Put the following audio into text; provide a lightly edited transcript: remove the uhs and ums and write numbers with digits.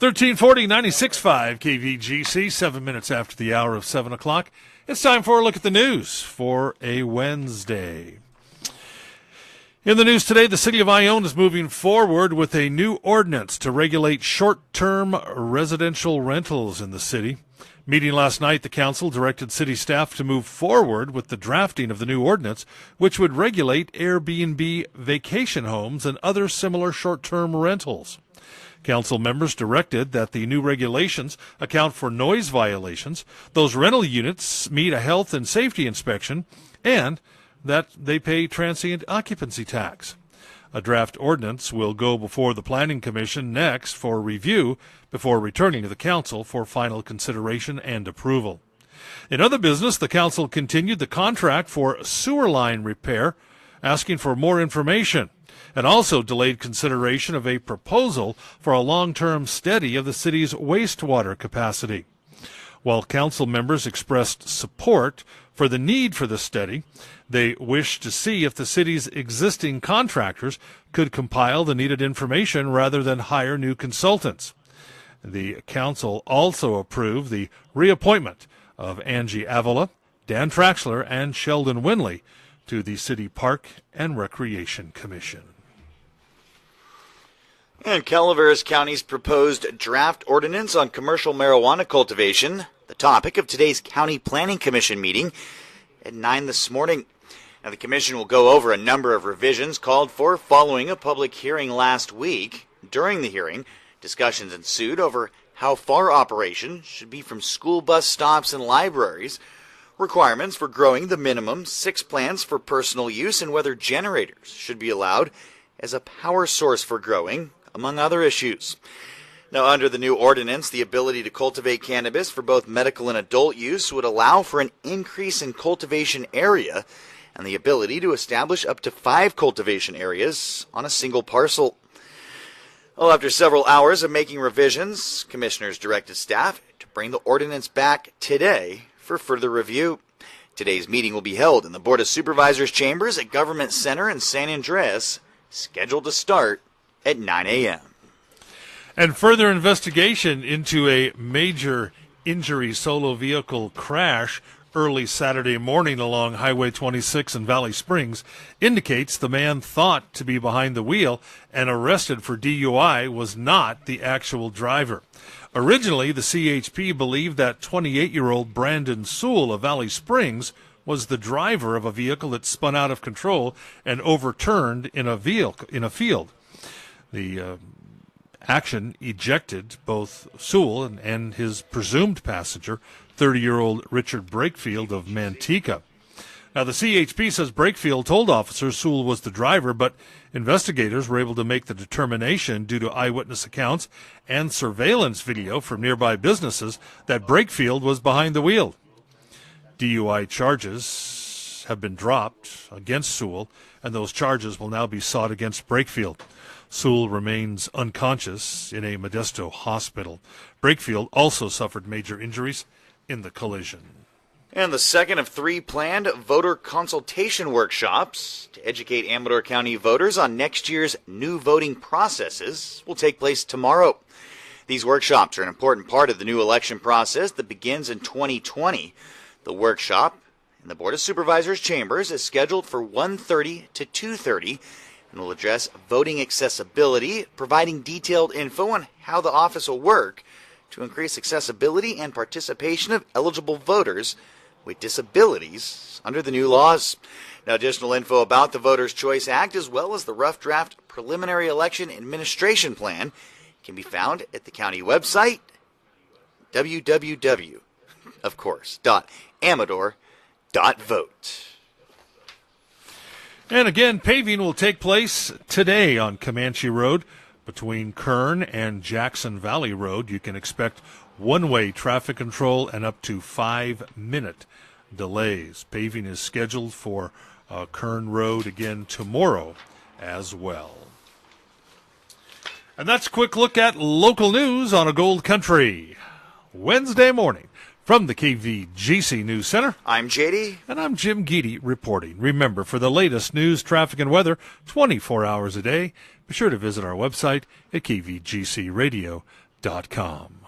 1340, 96.5 KVGC, 7 minutes after the hour of 7 o'clock. It's time for a look at the news for a Wednesday. In the news today, the city of Ione is moving forward with a new ordinance to regulate short-term residential rentals in the city. Meeting last night, the council directed city staff to move forward with the drafting of the new ordinance, which would regulate Airbnb vacation homes and other similar short-term rentals. Council members directed that the new regulations account for noise violations, those rental units meet a health and safety inspection, and that they pay transient occupancy tax. A draft ordinance will go before the Planning Commission next for review before returning to the Council for final consideration and approval. In other business, the Council continued the contract for sewer line repair, asking for more information, and also delayed consideration of a proposal for a long-term study of the city's wastewater capacity. While council members expressed support for the need for the study, they wished to see if the city's existing contractors could compile the needed information rather than hire new consultants. The council also approved the reappointment of Angie Avila, Dan Traxler, and Sheldon Winley to the City Park and Recreation Commission. And Calaveras County's proposed draft ordinance on commercial marijuana cultivation, the topic of today's County Planning Commission meeting at 9 this morning. Now, the commission will go over a number of revisions called for following a public hearing last week. During the hearing, discussions ensued over how far operation should be from school bus stops and libraries, requirements for growing the minimum 6 plants for personal use, and whether generators should be allowed as a power source for growing, among other issues. Now, under the new ordinance, the ability to cultivate cannabis for both medical and adult use would allow for an increase in cultivation area and the ability to establish up to 5 cultivation areas on a single parcel. Well, after several hours of making revisions, commissioners directed staff to bring the ordinance back today for further review. Today's meeting will be held in the Board of Supervisors chambers at Government Center in San Andreas, scheduled to start at 9 a.m. And further investigation into a major injury solo vehicle crash early Saturday morning along Highway 26 in Valley Springs indicates the man thought to be behind the wheel and arrested for DUI was not the actual driver. Originally, the CHP believed that 28-year-old Brandon Sewell of Valley Springs was the driver of a vehicle that spun out of control and overturned in a field. The action ejected both Sewell and his presumed passenger, 30-year-old Richard Brakefield of Manteca. Now, the CHP says Brakefield told officers Sewell was the driver, but investigators were able to make the determination due to eyewitness accounts and surveillance video from nearby businesses that Brakefield was behind the wheel. DUI charges have been dropped against Sewell, and those charges will now be sought against Brakefield. Sewell remains unconscious in a Modesto hospital. Brakefield also suffered major injuries in the collision. And the second of 3 planned voter consultation workshops to educate Amador County voters on next year's new voting processes will take place tomorrow. These workshops are an important part of the new election process that begins in 2020. The workshop in the Board of Supervisors chambers is scheduled for 1:30 to 2:30 and will address voting accessibility, providing detailed info on how the office will work to increase accessibility and participation of eligible voters with disabilities under the new laws. Now, additional info about the Voters' Choice Act, as well as the rough draft preliminary election administration plan, can be found at the county website, www.amador.vote. And again, paving will take place today on Comanche Road between Kern and Jackson Valley Road. You can expect one-way traffic control and up to 5-minute delays. Paving is scheduled for Kern Road again tomorrow as well. And that's a quick look at local news on a Gold Country Wednesday morning. From the KVGC News Center, I'm JD. And I'm Jim Geedy reporting. Remember, for the latest news, traffic, and weather 24 hours a day, be sure to visit our website at kvgcradio.com. KVGC.com.